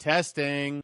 Testing.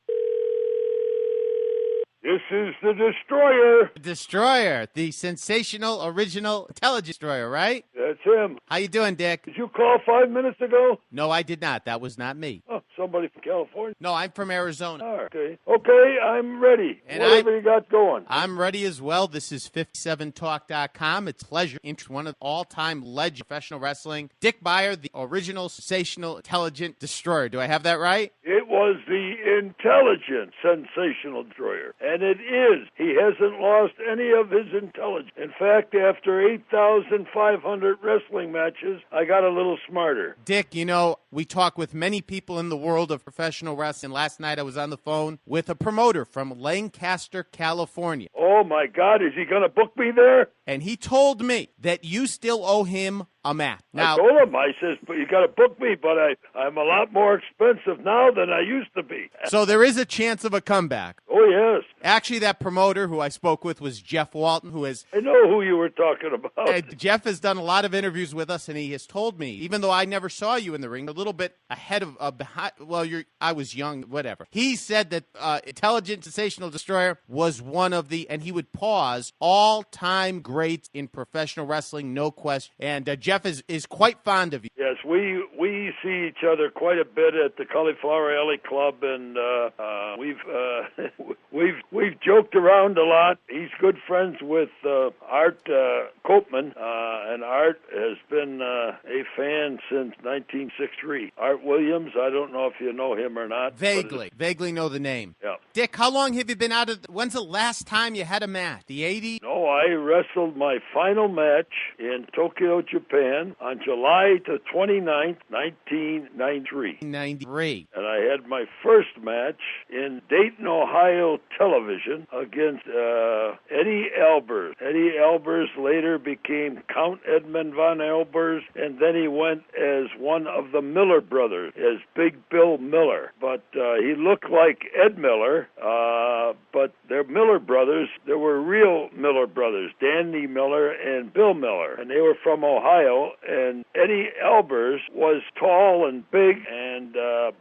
This is the Destroyer. Destroyer, the sensational, original, intelligent destroyer, right? That's him. How you doing, Dick? Did you call 5 minutes ago? No, I did not. That was not me. Oh, somebody from California? No, I'm from Arizona. Oh, okay. Okay, I'm ready. And Whatever you got going. I'm ready as well. This is 57talk.com. It's a pleasure. One of the all-time legends of professional wrestling. Dick Beyer, the original, sensational, intelligent destroyer. Do I have that right? It was the intelligent, sensational destroyer. And it is. He hasn't lost any of his intelligence. In fact, after 8,500 wrestling matches, I got a little smarter. Dick, you know, we talk with many people in the world of professional wrestling. Last night I was on the phone with a promoter from Lancaster, California. Oh, my God. Is he going to book me there? And he told me that you still owe him a match. Now, I told him, I says, but you got to book me, but I'm a lot more expensive now than I used to be. So there is a chance of a comeback. Oh, yes. Actually, that promoter who I spoke with was Jeff Walton, who has... I know who you were talking about. Jeff has done a lot of interviews with us, and he has told me, even though I never saw you in the ring, a little bit ahead of... behind. Well, I was young, whatever. He said that Intelligent Sensational Destroyer was one of the, and he would pause, all-time greats in professional wrestling, no question. And Jeff is quite fond of you. Yes, we see each other quite a bit at the Cauliflower Alley Club, and we've joked around a lot. He's good friends with Art Koopman, and Art has been a fan since 1963. Art Williams, I don't know if you know him or not. Vaguely know the name. Yeah. Dick, how long have you been out of? When's the last time you had a match? The 80s? No, I wrestled my final match in Tokyo, Japan on July the 29th, 1993. 93. And I had my first match in Dayton, Ohio television against Eddie Albers. Eddie Albers later became Count Edmund von Albers, and then he went as one of the Miller brothers, as Big Bill Miller. But he looked like Ed Miller, but they're Miller brothers. There were real Miller brothers, Danny Miller and Bill Miller, and they were from Ohio. And Eddie Albers was tall and big, and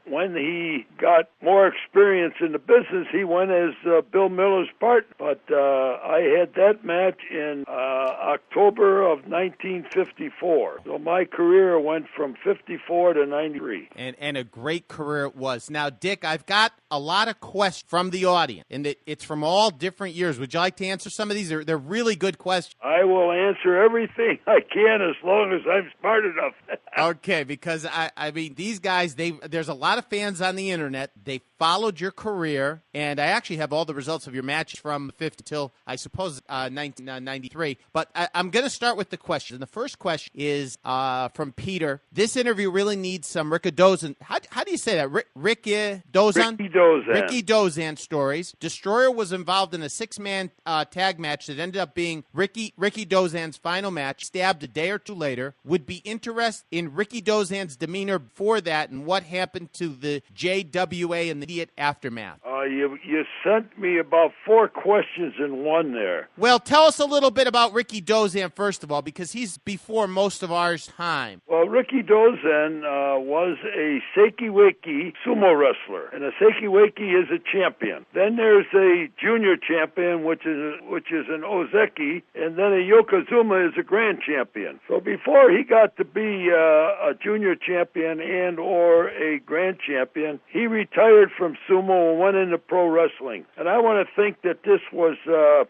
when he got more experience in the business, he went as Bill Miller's partner. But I had that match in October of 1954. So my career went from 54 to 93. And a great career it was. Now, Dick, I've got a lot of questions from the audience, and it's from all different years. Would you like to answer some of these? They're really good questions. I will answer everything I can as long as I'm smart enough. Okay, because, I mean, these guys, there's a lot of fans on the internet. They followed your career, and I actually have all the results of your match from 50 till, I suppose, 1993. But I'm going to start with the question. The first question is from Peter. This interview really needs some Rikidōzan. How do you say that? Rikidōzan? Rikidōzan stories. Destroyer was involved in a 6-man tag match that ended up being Rikidōzan's final match, stabbed a day or two later. Would be interested in Rikidōzan's demeanor before that and what happened to the JWA and the immediate aftermath. You sent me about 4 questions in one there. Well, tell us a little bit about Rikidōzan, first of all, because he's before most of our time. Well, Rikidōzan was a Seikiweki sumo wrestler, and a Seikiweki is a champion. Then there's a junior champion, which is an Ozeki, and then a Yokozuna is a grand champion. So before he got to be a junior champion and or a grand champion, he retired from sumo and went into pro wrestling. And I want to think that this was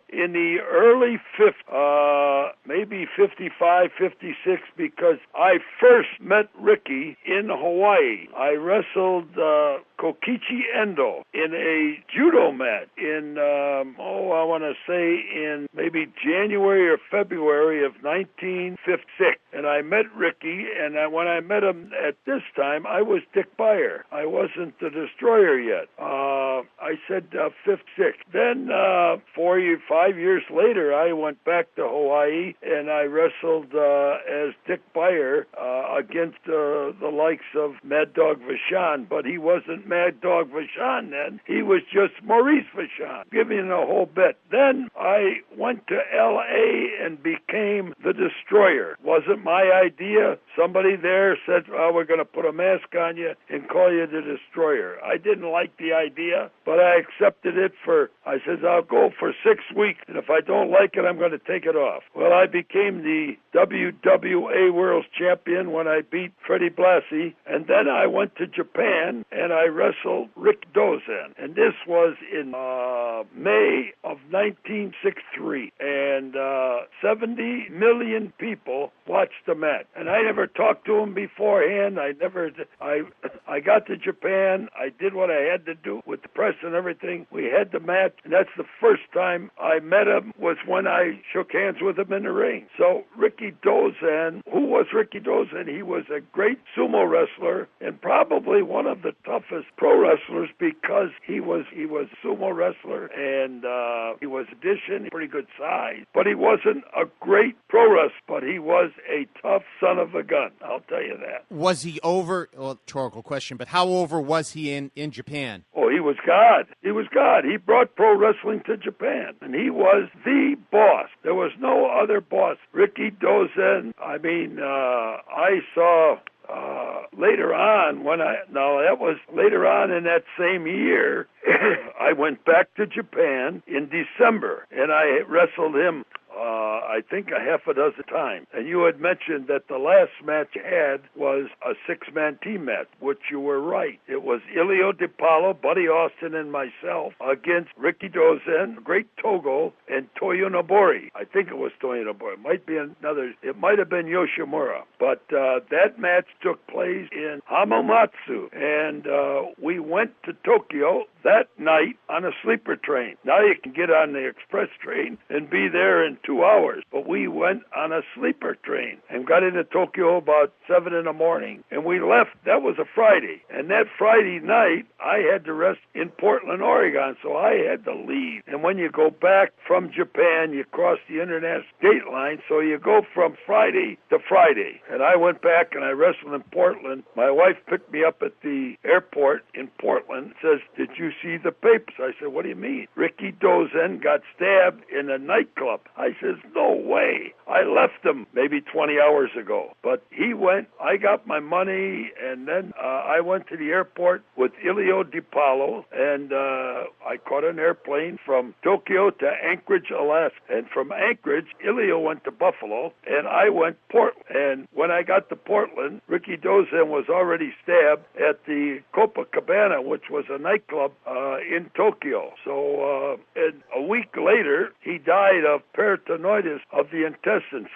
in the early 50s, maybe 55, 56, because I first met Ricky in Hawaii. I wrestled Kokichi Endo in a judo match in, I want to say in maybe January or February of 1956. And I met Ricky, and when I met him at this time, I was Dick Beyer. I wasn't the Destroyer yet. I said fifth, sixth. Then 5 years later, I went back to Hawaii and I wrestled as Dick Beyer against the likes of Mad Dog Vachon, but he wasn't Mad Dog Vachon then. He was just Maurice Vachon, giving a whole bit. Then I went to L.A. and became the Destroyer. Wasn't my idea. Somebody there said, we're going to put a mask on you and call you the Destroyer. I didn't like the idea, but I accepted it I said, I'll go for 6 weeks, and if I don't like it, I'm going to take it off. Well, I became the WWA World Champion when I beat Freddie Blassie, and then I went to Japan and I wrestled Rikidōzan, and this was in May of 1963, and 70 million people watched the match, and I never talked to him beforehand. I got to Japan. I did what I had to do with the press and everything. We had the match, and that's the first time I met him was when I shook hands with him in the ring. So Rikidōzan, who was Rikidōzan? He was a great sumo wrestler and probably one of the toughest pro wrestlers because he was a sumo wrestler and he was addition, pretty good size, but he wasn't a great pro wrestler, but he was a tough son of a gun. I'll tell you that. Was he over? Well, rhetorical question, but how over was he in Japan? Oh, he was God. He was God. He brought pro wrestling to Japan, and he was the boss. There was no other boss. Rikidōzan, I saw later on that was later on in that same year, I went back to Japan in December, and I wrestled him I think a half a dozen times. And you had mentioned that the last match you had was a six-man team match, which you were right. It was Ilio DiPaolo, Buddy Austin, and myself against Rikidōzan, Great Togo, and Toyo Nobori. I think it was Toyo Nobori. It might have been Yoshimura. But that match took place in Hamamatsu, and we went to Tokyo that night on a sleeper train. Now you can get on the express train and be there in 2 hours. But we went on a sleeper train and got into Tokyo about 7 in the morning. And we left. That was a Friday. And that Friday night, I had to rest in Portland, Oregon. So I had to leave. And when you go back from Japan, you cross the international gate line. So you go from Friday to Friday. And I went back and I wrestled in Portland. My wife picked me up at the airport in Portland. Says, "Did you see the papers?" I said, "What do you mean?" Rikidōzan got stabbed in a nightclub. I says, "No way. I left him maybe 20 hours ago." But he went, I got my money, and then I went to the airport with Ilio DiPaolo, and I caught an airplane from Tokyo to Anchorage, Alaska. And from Anchorage, Ilio went to Buffalo, and I went Portland. And when I got to Portland, Rikidōzan was already stabbed at the Copacabana, which was a nightclub in Tokyo. So and a week later, he died of peritonitis of the intestine.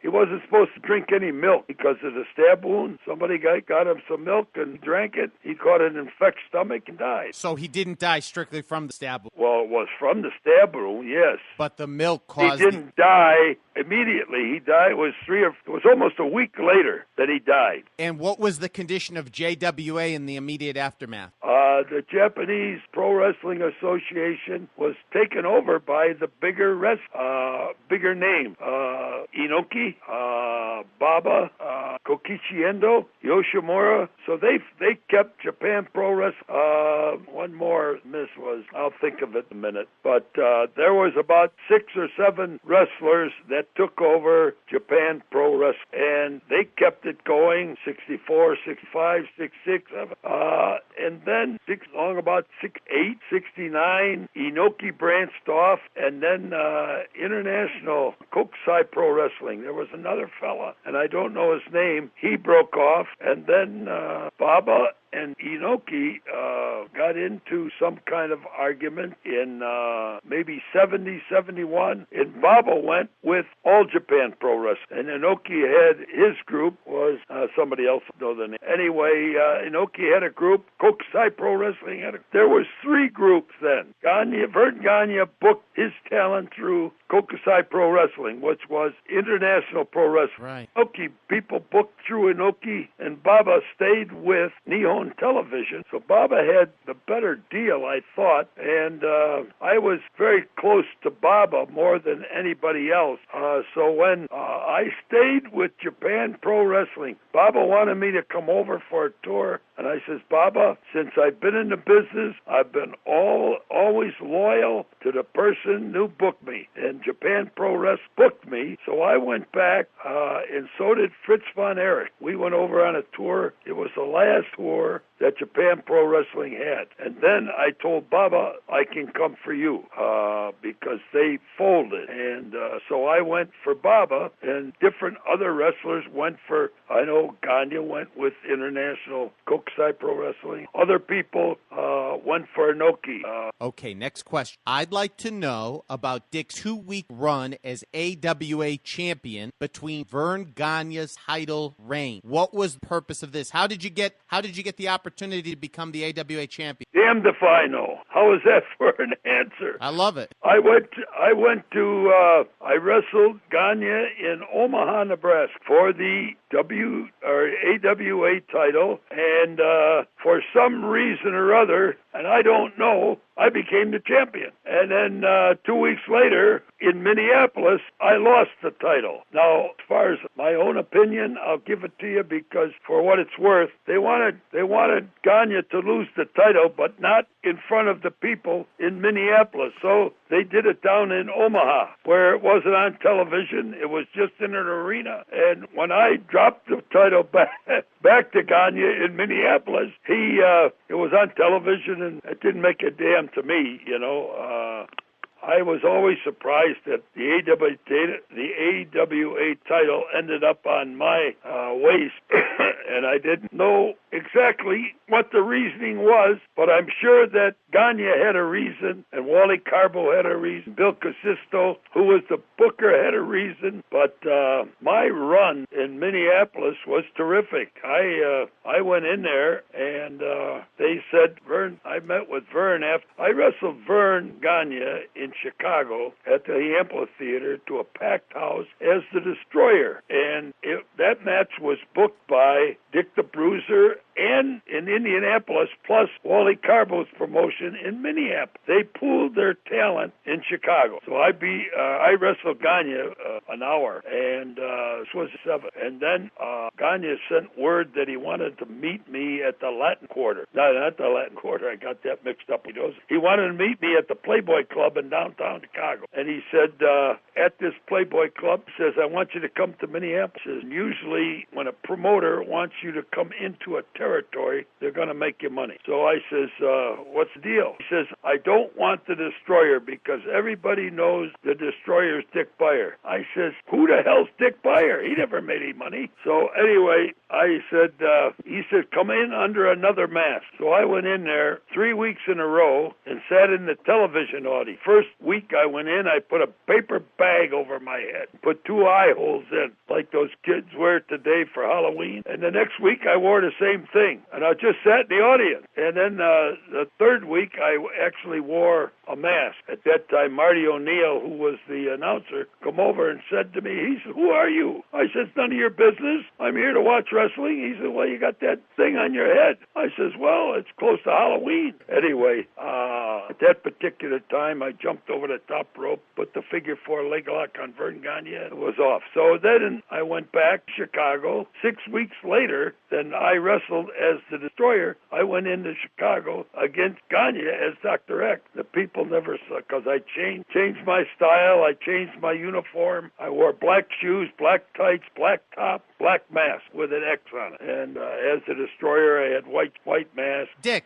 He wasn't supposed to drink any milk because of the stab wound. Somebody got him some milk and drank it. He caught an infected stomach and died. So he didn't die strictly from the stab wound? Well, it was from the stab wound, yes. But the milk caused... He didn't die immediately. He died. It was almost a week later that he died. And what was the condition of JWA in the immediate aftermath? The Japanese Pro Wrestling Association was taken over by the bigger name, Inoki, Baba, Kokichi Endo, Yoshimura. So they kept Japan Pro Wrestling. One more miss was, I'll think of it in a minute. But there was about 6 or 7 wrestlers that took over Japan Pro Wrestling. And they kept it going, 64, 65, 66, 7. And then about 68, 69, Inoki branched off, and then International Kokusai Pro Wrestling. There was another fella, and I don't know his name. He broke off, and then Baba and Inoki got into some kind of argument in maybe 70, 71, and Baba went with All Japan Pro Wrestling. And Inoki had his group, was somebody else know the name. Anyway, Inoki had a group, Kokusai Pro Wrestling had there was 3 groups then. Verne Gagne booked his talent through Kokusai Pro Wrestling, which was International Pro Wrestling. Right. Inoki, people booked through Inoki, and Baba stayed with Nihon on television. So Baba had the better deal, I thought, and I was very close to Baba more than anybody else. So when I stayed with Japan Pro Wrestling, Baba wanted me to come over for a tour, and I says, Baba, since I've been in the business, I've been always loyal to the person who booked me, and Japan Pro Wrestling booked me, so I went back, and so did Fritz von Erich. We went over on a tour. It was the last tour that Japan Pro Wrestling had. And then I told Baba, I can come for you, because they folded. And so I went for Baba, and different other wrestlers went for, I know Gagne went with International Kokusai Pro Wrestling. Other people went for Inoki. Okay, next question. I'd like to know about Dick's 2-week run as AWA champion between Verne Gagne's title reign. What was the purpose of this? How did you get the opportunity to become the AWA champion? Damned if I know. How is that for an answer? I love it. I wrestled Gagne in Omaha, Nebraska for the AWA title, and for some reason or other, and I don't know, I became the champion. And then 2 weeks later, in Minneapolis, I lost the title. Now, as far as my own opinion, I'll give it to you because, for what it's worth, they wanted Gagne to lose the title, but not in front of the people in Minneapolis. So they did it down in Omaha, where it wasn't on television. It was just in an arena. And when I dropped the title back to Gagne in Minneapolis, it was on television, and it didn't make a damn to me, you know. I was always surprised that the AWA title ended up on my waist, and I didn't know exactly what the reasoning was, but I'm sure that Gagne had a reason, and Wally Carbo had a reason, Bill Casisto, who was the booker, had a reason, but my run in Minneapolis was terrific. I went in there, and they said, Verne, I met with Verne after I wrestled Verne Gagne in Chicago at the amphitheater to a packed house as the Destroyer, and that match was booked by Dick the Bruiser and in Indianapolis, plus Wally Carbo's promotion in Minneapolis. They pooled their talent in Chicago. So I wrestled Gagne an hour, and this was 7. And then Gagne sent word that he wanted to meet me at the Latin Quarter. No, not the Latin Quarter. I got that mixed up. He wanted to meet me at the Playboy Club in downtown Chicago. And he said, at this Playboy Club, he says, I want you to come to Minneapolis. He says, usually when a promoter wants you to come into a territory, they're going to make you money. So I says, what's the deal? He says, I don't want the Destroyer because everybody knows the Destroyer's Dick Beyer. I says, who the hell's Dick Beyer? He never made any money. So anyway, he said, come in under another mask. So I went in there 3 weeks in a row and sat in the television audience. First week I went in, I put a paper bag over my head, put 2 eye holes in, like those kids wear today for Halloween. And the next week I wore the same thing, and I just sat in the audience. And then the third week I actually wore a mask. At that time, Marty O'Neill, who was the announcer, come over and said to me, he said, who are you? I said, it's none of your business. I'm here to watch wrestling. He said, well, you got that thing on your head. I says, well, it's close to Halloween. Anyway, at that particular time, I jumped over the top rope, put the figure 4 leg lock on Verne Gagne. It was off. So then I went back to Chicago. 6 weeks later, then I wrestled as the Destroyer. I went into Chicago against Gagne as Dr. X. The people never saw, because I changed my style. I changed my uniform. I wore black shoes, black tights, black top, black mask with an X on it. And as the Destroyer, I had white mask. Dick,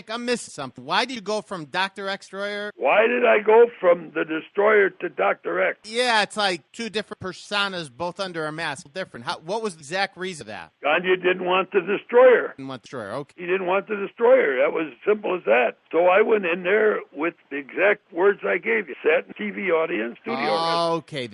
I'm missing something. Why did you go from Dr. X Destroyer? Why did I go from the Destroyer to Dr. X? Yeah, it's like 2 different personas, both under a mask. Different. What was the exact reason of that? Gagne didn't want the Destroyer. Didn't want the Destroyer, okay. He didn't want the Destroyer. That was as simple as that. So I went in there with the exact words I gave you. Sat in TV audience, studio wrestling. Okay,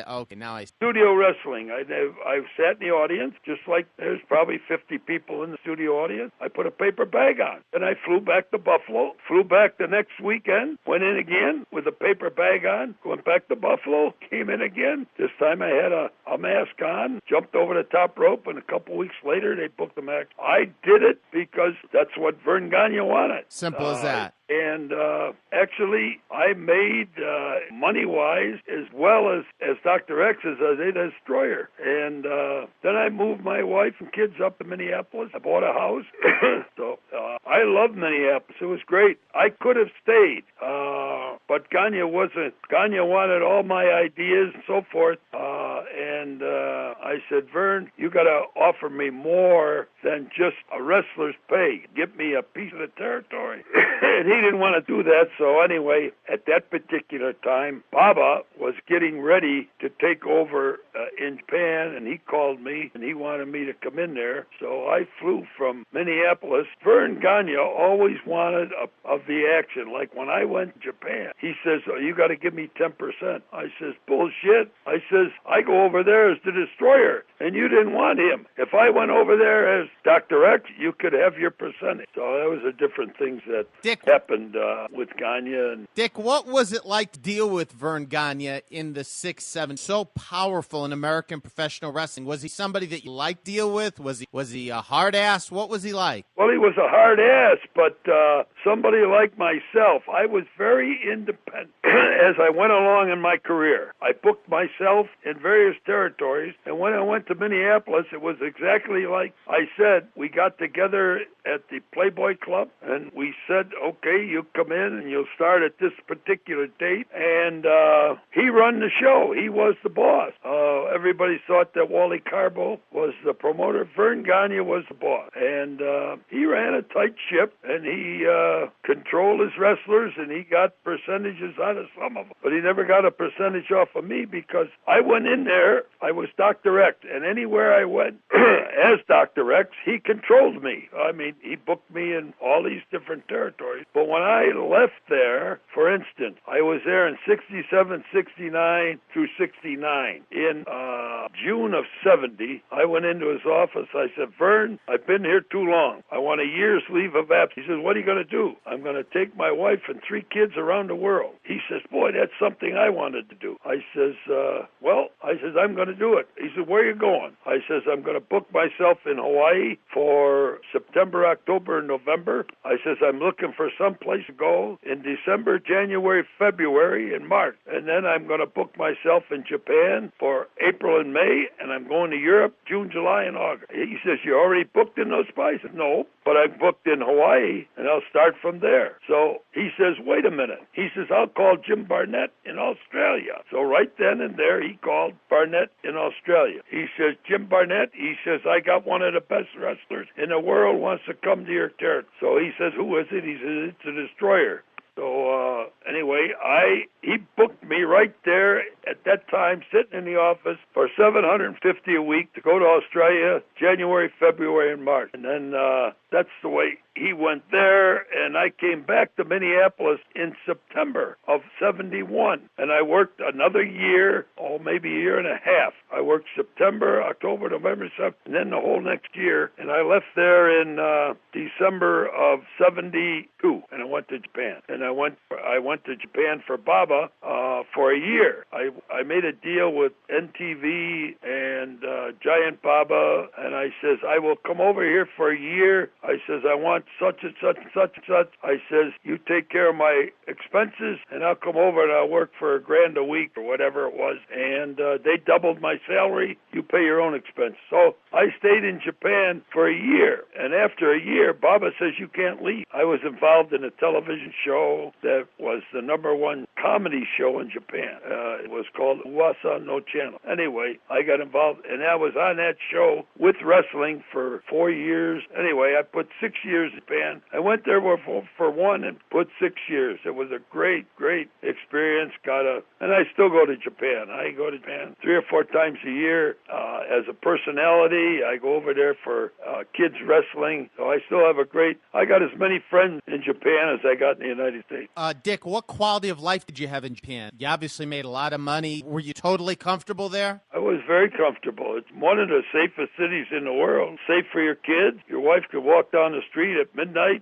okay, now I see. Studio wrestling. I sat in the audience, just like there's probably 50 people in the studio audience. I put a paper bag on. Then I flew back to Buffalo, flew back the next weekend, went in again with a paper bag on, went back to Buffalo, came in again. This time I had a mask on, jumped over the top rope, and a couple weeks later they booked the match. I did it because that's what Verne Gagne wanted. Simple as that. And actually, I made money-wise as well as Dr. X as a destroyer. And then I moved my wife and kids up to Minneapolis. I bought a house. So I love Minneapolis. It was great. I could have stayed, but Gagne wasn't. Gagne wanted all my ideas and so forth. And I said, Verne, you got to offer me more than just a wrestler's pay. Give me a piece of the territory. And he didn't want to do that. So anyway, at that particular time, Baba was getting ready to take over in Japan, and he called me, and he wanted me to come in there. So I flew from Minneapolis. Verne Gagne always wanted of the action. Like when I went to Japan, he says, oh, you got to give me 10%. I says, bullshit. I says, I go over there as the destroyer, and you didn't want him. If I went over there as Dr. X, you could have your percentage. So that was the different things that happened with Gagne. And Dick, what was it like to deal with Verne Gagne in the 6'7", so powerful in American professional wrestling? Was he somebody that you liked to deal with? Was he a hard ass? What was he like? Well, he was a hard ass, but somebody like myself, I was very independent as I went along in my career. I booked myself in various territories, and when I went to Minneapolis, it was exactly like I said. We got together at the Playboy Club, and we said, okay, you come in and you'll start at this particular date, and he run the show. He was the boss. Everybody thought that Wally Carbo was the promoter. Verne Gagne was the boss, and he ran a tight ship, and he controlled his wrestlers, and he got percentages out of some of them, but he never got a percentage off of me because I went in there, I was Dr. X, and anywhere I went as Dr. X, he controlled me. I mean, he booked me in all these different territories, but when I left there, for instance, I was there in 67, 69 through 69. In June of 70, I went into his office. I said, Verne, I've been here too long. I want a year's leave of absence. He says, what are you going to do? I'm going to take my wife and 3 kids around the world. He says, boy, that's something I wanted to do. I says, I'm going to do it. He said, where are you going? I says, I'm going to book myself in Hawaii for September, October, and November. I says, I'm looking for some place to go in December, January, February, and March. And then I'm going to book myself in Japan for April and May, and I'm going to Europe June, July, and August. He says, you already booked in those places? No, but I booked in Hawaii, and I'll start from there. So he says, wait a minute. He says, I'll call Jim Barnett in Australia. So right then and there, he called Barnett in Australia. He says, Jim Barnett, he says, I got one of the best wrestlers in the world wants to come to your territory. So he says, who is it? He says, it's a destroyer. So anyway, he booked me right there at that time, sitting in the office for $750 a week to go to Australia, January, February, and March. And then that's the way he went there, and I came back to Minneapolis in September of 71, and I worked another year, maybe a year and a half. I worked September, October, November, December, and then the whole next year, and I left there in December of 72, and I went to Japan. And I went to Japan for Baba for a year. I made a deal with NTV and Giant Baba, and I says, I will come over here for a year. I says, I want such and such and such and such. I says, you take care of my expenses, and I'll come over and I'll work for $1,000 a week or whatever it was. And they doubled my salary. You pay your own expense. So I stayed in Japan for a year. And after a year, Baba says, you can't leave. I was involved in a television show that was the #1 comedy show in Japan. It was called Uwasa no Channel. Anyway, I got involved, and I was on that show with wrestling for 4 years. Anyway, I put 6 years in Japan. I went there for one and put 6 years. It was a great, great experience. And I still go to Japan. I go to Japan 3 or 4 times a year as a personality. I go over there for kids wrestling. So I still have I got as many friends in Japan as I got in the United States. Dick, what quality of life did you have in Japan? You obviously made a lot of money. Were you totally comfortable there? I was very comfortable. It's one of the safest cities in the world. Safe for your kids. Your wife could walk down the street at midnight.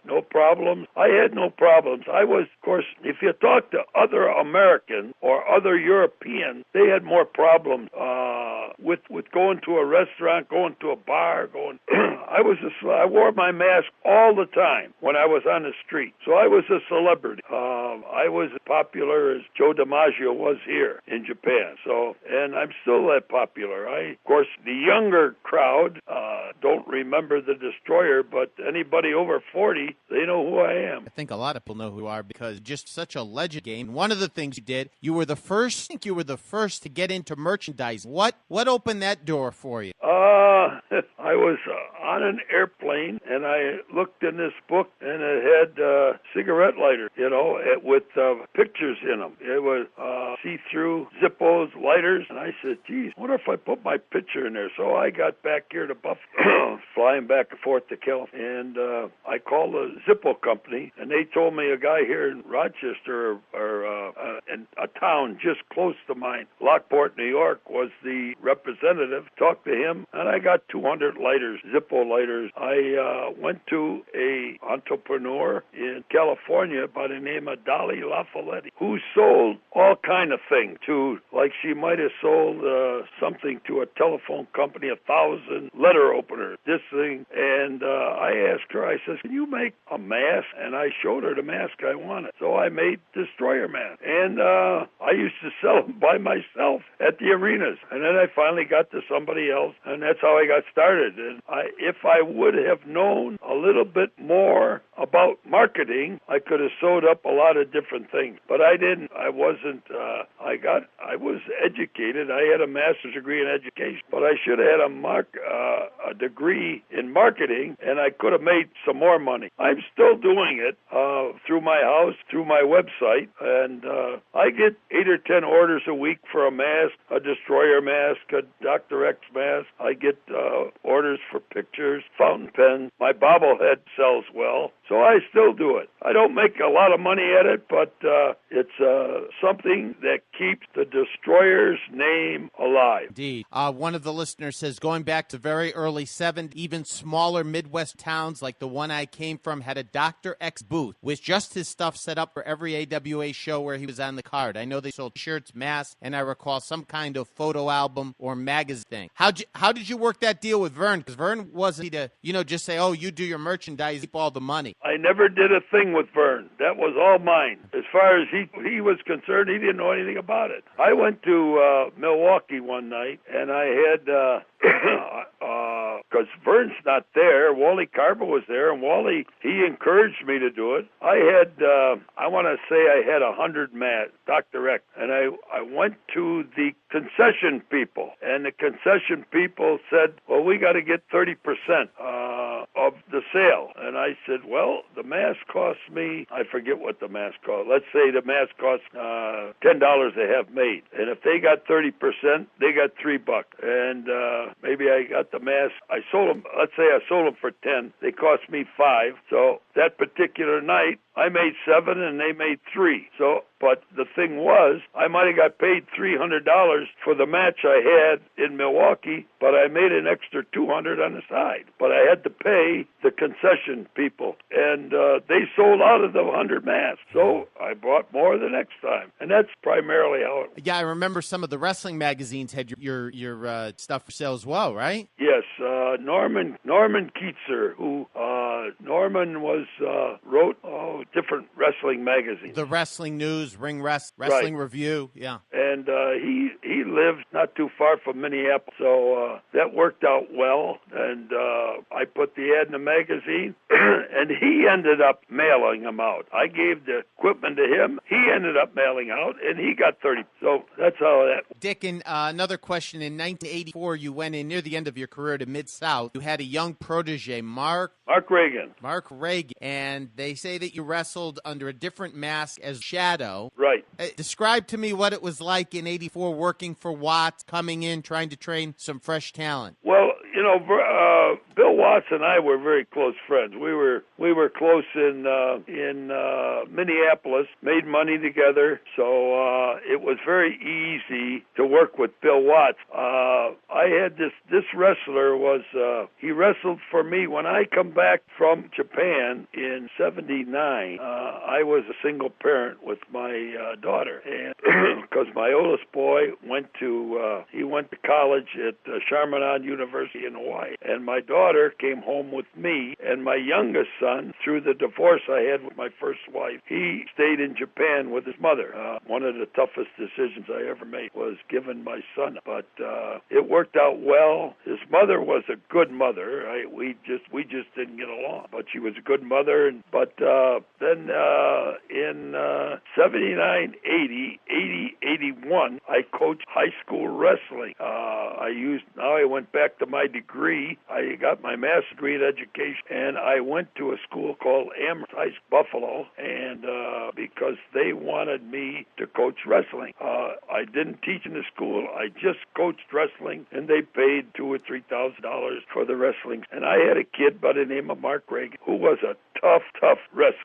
No problems. I had no problems. I was, of course, if you talk to other Americans or other Europeans, they had more problems with going to a restaurant, going to a bar, going. I wore my mask all the time when I was on the street. So I was a celebrity. I was as popular as Joe DiMaggio was here in Japan. So, and I'm still that popular. Of course, the younger crowd don't remember the Destroyer, but anybody over 40, they know who I am. I think a lot of people know who you are because just such a legend game. One of the things you did, you were the first to get into merchandise. What opened that door for you? I was on an airplane, and I looked in this book, and it had cigarette lighters, with pictures in them. It was see-through Zippos, lighters, and I said, geez, what if I put my picture in there? So I got back here to Buffalo, flying back and forth to California, and I called the Zippo company, and they told me a guy here in Rochester, or in a town just close to mine, Lockport, New York, was the representative. Talked to him, and I got 200 lighters, Zippo lighters. I went to a entrepreneur in California by the name of Dolly LaFollette, who sold all kind of things to, like she might have sold something to a telephone company, 1,000 letter openers, this thing. And I asked her, I said, can you make a mask? And I showed her the mask I wanted. So I made Destroyer mask. And I used to sell them by myself at the arenas. And then I finally got to somebody else, and that's how I got started. And if I would have known a little bit more about marketing, I could have sewed up a lot of different things. But I didn't. I wasn't. I was educated. I had a master's degree in education, but I should have had a degree in marketing, and I could have made some more money. I'm still doing it through my house, through my website, and I get 8 or 10 orders a week for a mask, a Destroyer mask, a Dr. X mask. I get orders for pictures, fountain pens. My bobblehead sells well, so I still do it. I don't make a lot of money at it, but it's something that keeps the Destroyer's name alive. Indeed. One of the listeners says, going back to very early 70s, even smaller Midwest towns like the one I came from had a Dr. X booth with just his stuff set up for every AWA show where he was on the card. I know they sold shirts, masks, and I recall some kind of photo album or magazine thing. How did you work that deal with Verne? Because Verne wasn't to, just say, oh, you do your merchandise, keep all the money. I never did a thing with Verne. That was all mine. As far as he was concerned, he didn't know anything about it. I went to Milwaukee one night, and I had because Verne's not there. Wally Carver was there, and Wally, he encouraged me to do it. I had, I want to say I had 100 mats, Dr. X, and I went to the concession people, and the concession people said, well, we got to get 30% of the sale. And I said, well, the mask cost me, I forget what the mask cost. Let's say the mask cost $10 to have made. And if they got 30%, they got $3. And maybe I got the mask. I sold them, let's say I sold them for 10. They cost me 5. So that particular night, I made 7 and they made 3. So, but the thing was, I might have got paid $300 for the match I had in Milwaukee, but I made an extra $200 on the side. But I had to pay the concession people, and they sold out of the 100 masks. So I bought more the next time, and that's primarily how it. Yeah, I remember some of the wrestling magazines had your stuff for sale as well, right? Yes, Norman Keitzer, who Norman was wrote different wrestling magazines. The Wrestling News, Wrestling right. Review, yeah. And he lived not too far from Minneapolis, so that worked out well. And I put the ad in the magazine, and he ended up mailing them out. I gave the equipment to him. He ended up mailing out, and he got 30. So that's how that. Dick, and another question. In 1984, you went in near the end of your career to Mid-South. You had a young protege, Mark Reagan. Mark Reagan. And they say that you wrestled under a different mask as Shadow. Right. Describe to me what it was like in 84 working for Watts, coming in, trying to train some fresh talent. Well, Bill Bill Watts and I were very close friends. We were close in Minneapolis, made money together, so it was very easy to work with Bill Watts. I had this wrestler was he wrestled for me when I come back from Japan in '79. I was a single parent with my daughter, and because my oldest boy went to college at Chaminade University in Hawaii, and my daughter came home with me, and my youngest son, through the divorce I had with my first wife, he stayed in Japan with his mother. One of the toughest decisions I ever made was giving my son, but it worked out well. His mother was a good mother. We just didn't get along, but she was a good mother. But then in 79, 80, 81, I coached high school wrestling. Now I went back to my degree. I got my master's degree in education, and I went to a school called Amherst High School, Buffalo, and because they wanted me to coach wrestling. I didn't teach in the school. I just coached wrestling, and they paid $2,000 or $3,000 for the wrestling. And I had a kid by the name of Mark Reagan, who was a tough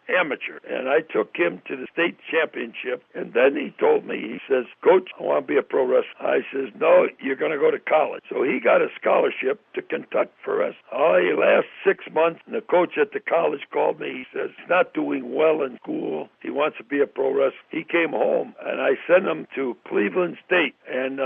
amateur, and I took him to the state championship. And then he told me, he says, "Coach, I want to be a pro wrestler." I says, "No, you're going to go to college." So he got a scholarship to Kentucky for wrestling. He last 6 months, and the coach at the college called me. He says he's not doing well in school. He wants to be a pro wrestler. He came home, and I sent him to Cleveland State. And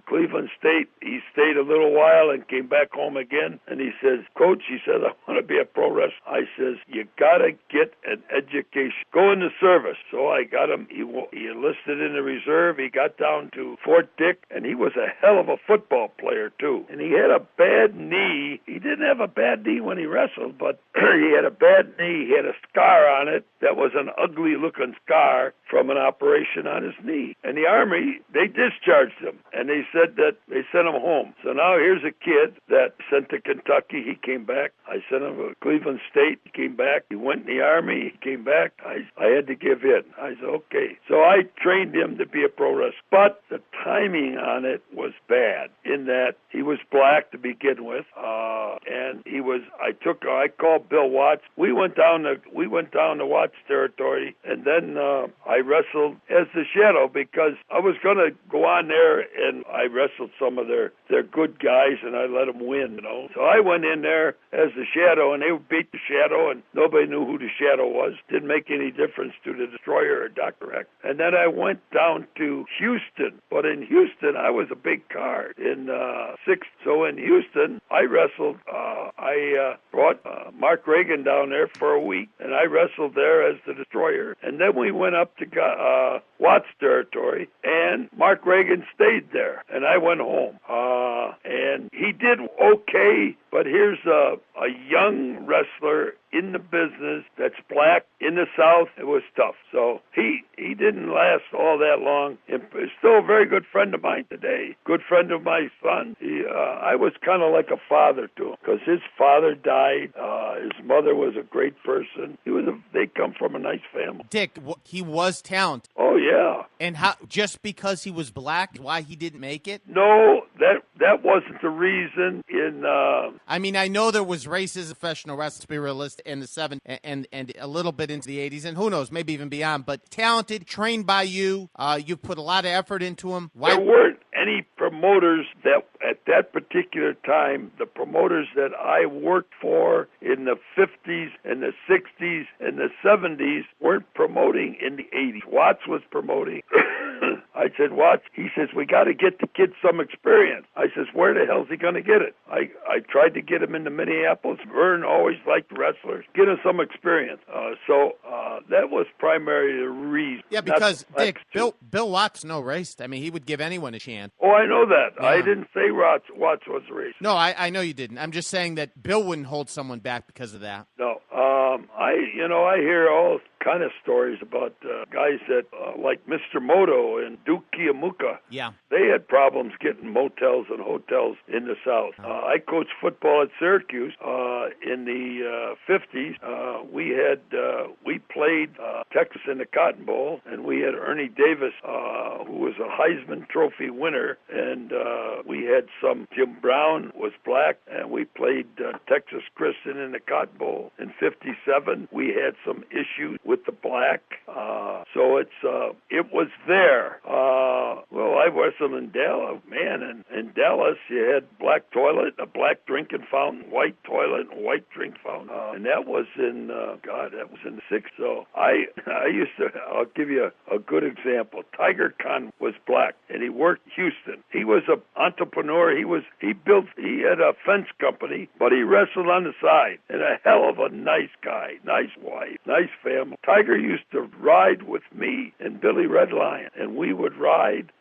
Cleveland State, he stayed a little while and came back home again. And he says, "Coach," he says, "I want to be a pro wrestler." I says, "You got to get an education. Go in the service." So I got him. He enlisted in the reserve. He got down to Fort Dick, and he was a hell of a football player, too. And he had a bad knee. He didn't have a bad knee when he wrestled, but he had a bad knee. He had a scar on it that was an ugly-looking scar from an operation on his knee. And the Army, they discharged him, and they said that they sent him home. So now here's a kid that sent to Kentucky. He came back. I sent him to Cleveland State. He came back. He went in the Army. He came back. I had to give in. I said, okay. So I trained him to be a pro wrestler. But the timing on it was bad in that he was black to begin with. And I called Bill Watts. We went down to Watts territory, and then I wrestled as the Shadow because I was going to go on there, and I wrestled some of their good guys, and I let them win, So I went in there as the Shadow, and they beat the Shadow, and nobody knew who the Shadow was. Didn't make any difference to the Destroyer or Dr. X. And then I went down to Houston, but in Houston I was a big card in sixth. So in Houston I wrestled. I brought Mark Reagan down there for a week, and I wrestled there as the Destroyer. And then we went up to Watts territory, and Mark Reagan stayed there, and I went home. And he did okay, but here's a young wrestler in the business that's black in the South. It was tough. So he didn't last all that long. He's still a very good friend of mine today. Good friend of my son. I was kind of like a father to him because his father died. His mother was a great person. They come from a nice family. Dick, he was talented. Oh yeah. And how? Just because he was black, why he didn't make it? No, that wasn't the reason. I mean, I know there was racism, professional wrestling, to be realistic, in the 70s and a little bit into the 80s, and who knows, maybe even beyond. But talented, trained by you. You put a lot of effort into him. There weren't any promoters that at that particular time, the promoters that I worked for in the 50s and the 60s and the 70s weren't promoting in the 80s. Watts was promoting. I said, Watts? He says, we got to get the kid some experience. I says, where the hell's he going to get it? I tried to get him into Minneapolis. Verne always liked wrestlers. Get him some experience. So that was primarily the reason. Yeah, because, Dick, Bill Watts no racist. I mean, he would give anyone a chance. Oh, I know that. Yeah. I didn't say Watts was racist. No, I know you didn't. I'm just saying that Bill wouldn't hold someone back because of that. No. I hear all kind of stories about guys that, like Mr. Moto and Duke Kiwamuka. Yeah. They had problems getting motels and hotels in the South. I coached football at Syracuse in the 50s. We played Texas in the Cotton Bowl, and we had Ernie Davis, who was a Heisman Trophy winner, and we had Jim Brown was black, and we played Texas Christian in the Cotton Bowl. In 57, we had some issues with the black, so it was there. Well, I wrestled in Dallas, man, and in Dallas you had black toilet, a black drinking fountain, white toilet, and white drink fountain, and that was in that was in the 60s. So I'll give you a good example. Tiger Khan was black, and he worked Houston. He was an entrepreneur. He had a fence company, but he wrestled on the side, and a hell of a nice guy, nice wife, nice family. Tiger used to ride with me and Billy Red Lion, and we would ride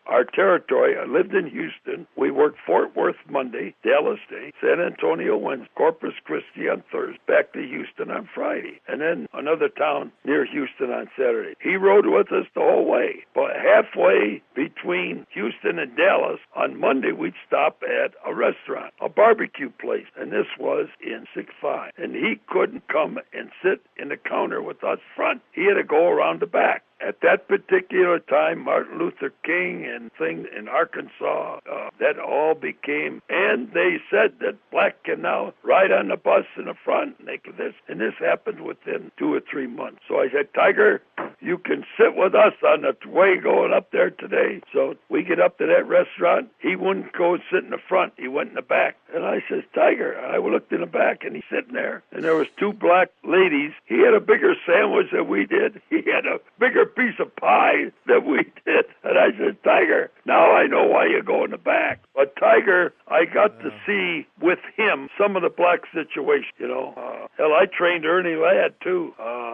our territory. I lived in Houston. We worked Fort Worth Monday, Dallas Day, San Antonio Wednesday, Corpus Christi on Thursday, back to Houston on Friday, and then another town near Houston on Saturday. He rode with us the whole way, but halfway between Houston and Dallas, on Monday we'd stop at a restaurant, a barbecue place, and this was in 6'5", and he couldn't come and sit in the counter with us front. He had to go around the back. At that particular time, Martin Luther King and things in Arkansas, that all became, and they said that black can now ride on the bus in the front, and they can this, and this happened within 2 or 3 months. So I said, Tiger, you can sit with us on the way going up there today. So we get up to that restaurant. He wouldn't go and sit in the front. He went in the back. And I says, Tiger, I looked in the back, and he's sitting there, and there was 2 black ladies. He had a bigger sandwich than we did. He had a bigger piece of pie than we did. And I said, Tiger, now I know why you go in the back. But Tiger, I got to see with him some of the black situation, Hell, I trained Ernie Ladd, too,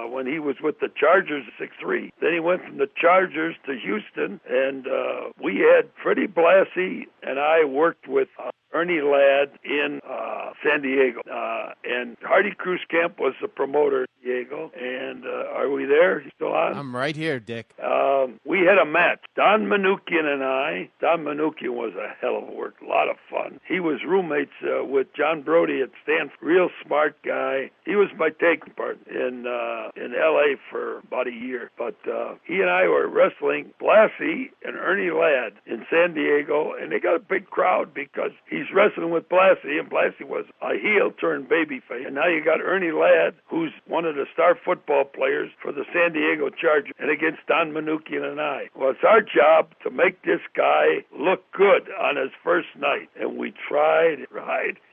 when he was with the Chargers at 6'3". Then he went from the Chargers to Houston, and we had Freddie Blassie, and I worked with Ernie Ladd in San Diego. And Hardy Cruz Camp was the promoter in Diego. And are we there? You still on? I'm right here, Dick. We had a match. Don Manoukian and I. Don Manoukian was a hell of a work. A lot of fun. He was roommates with John Brody at Stanford. Real smart guy. He was my taking part in L.A. for about a year. But he and I were wrestling Blassie and Ernie Ladd in San Diego. And they got a big crowd because he's wrestling with Blassie, and Blassie was a heel turned babyface. And now you got Ernie Ladd, who's one of the star football players for the San Diego Chargers, and against Don Manoukian and I. Well, it's our job to make this guy look good on his first night. And we tried,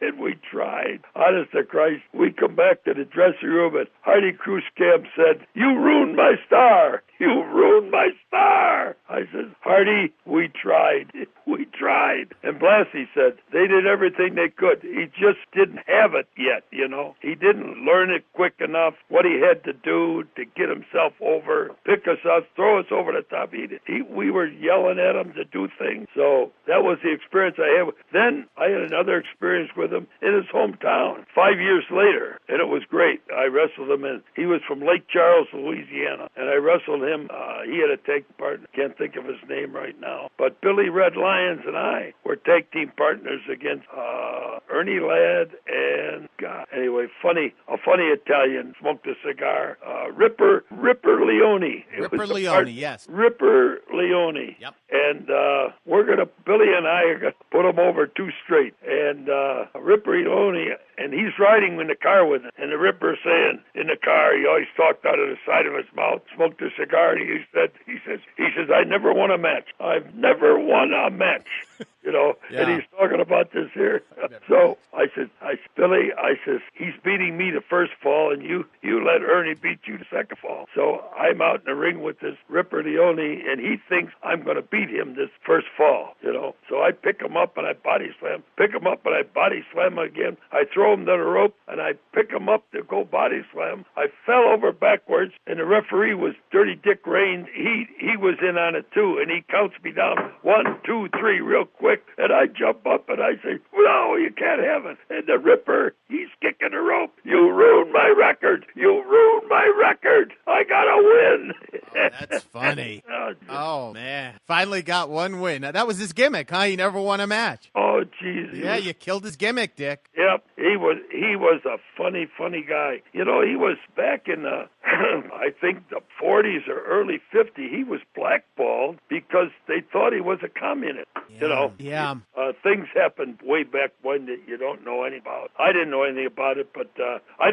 and we tried. Honest to Christ, we come back to the dressing room, and Hardy Cruz Camp said, "You ruined my star. You ruined my star." I said, Hardy, we tried. We tried. And Blassie said they did everything they could. He just didn't have it yet, He didn't learn it quick enough, what he had to do to get himself over, pick us up, throw us over the top. We were yelling at him to do things. So that was the experience I had. Then I had another experience with him in his hometown 5 years later, and it was great. I wrestled him he was from Lake Charles, Louisiana, and I wrestled him. He had a tag partner. Can't think of his name right now. But Billy Red Lions and I were tag team partners against Ernie Ladd and anyway, a funny Italian, smoked a cigar. Ripper Leone. Ripper Leone, yes. Ripper Leone. Yep. And Billy and I are going to put him over 2 straight. And Ripper Leone, and he's riding in the car with him. And the Ripper saying in the car, he always talked out of the side of his mouth, smoked a cigar, and he says, I never won a match. I've never won a match. Yeah. And he's talking about this here. So I said, Billy, he's beating me the first fall, and you let Ernie beat you the second fall. So I'm out in the ring with this Ripper Leone, and he thinks I'm going to beat him this first fall, So I pick him up and I body slam. Pick him up and I body slam him again. I throw him to the rope, and I pick him up to go body slam. I fell over backwards, and the referee was Dirty Dick Rain. He was in on it too, and he counts me down 1, 2, 3 real quick, and I jump up and I say, "No, you can't have it." And the Ripper, he's kicking the rope. "You ruined my record. You ruined my record. I gotta win." Oh, that's funny. Oh, man. Finally got one win. Now, that was his gimmick, huh? He never won a match. Oh, jeez. Yeah, you killed his gimmick, Dick. Yep, he was a funny guy. You know, he was back in the I think the 40s or early 50s. He was blackballed because they thought he was a communist. Yeah. You know, Yeah. Things happened way back when that you don't know anything about. I didn't know anything about it, but I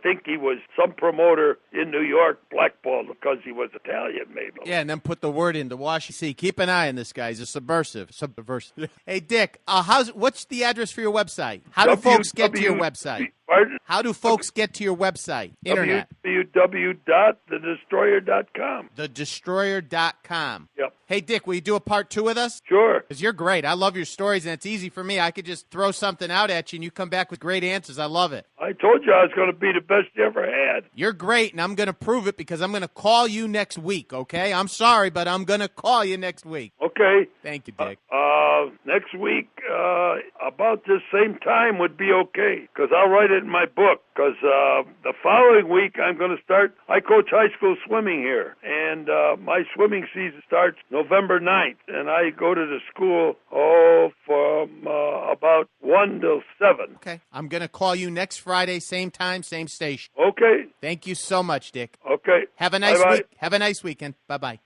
think he was some promoter in New York blackballed because he was Italian, maybe. Yeah, and then put the word in to Washington. See, keep an eye on this guy. He's a subversive. Hey, Dick, what's the address for your website? How do folks get to your website? Pardon? How do folks get to your website? Internet. www.thedestroyer.com. Thedestroyer.com. Yep. Hey, Dick, will you do a part 2 with us? Sure. Because you're great. I love your stories, and it's easy for me. I could just throw something out at you, and you come back with great answers. I love it. I told you I was going to be the best you ever had. You're great, and I'm going to prove it because I'm going to call you next week, okay? I'm sorry, but I'm going to call you next week. Okay. Thank you, Dick. Next week, about this same time would be okay, because I'll write it in my book, because the following week I'm going to start, I coach high school swimming here, and my swimming season starts November 9th, and I go to the school, from about 1 till 7. Okay. I'm going to call you next Friday, same time, same station. Okay. Thank you so much, Dick. Okay. Have a nice Bye-bye. week. Have a nice weekend. Bye-bye.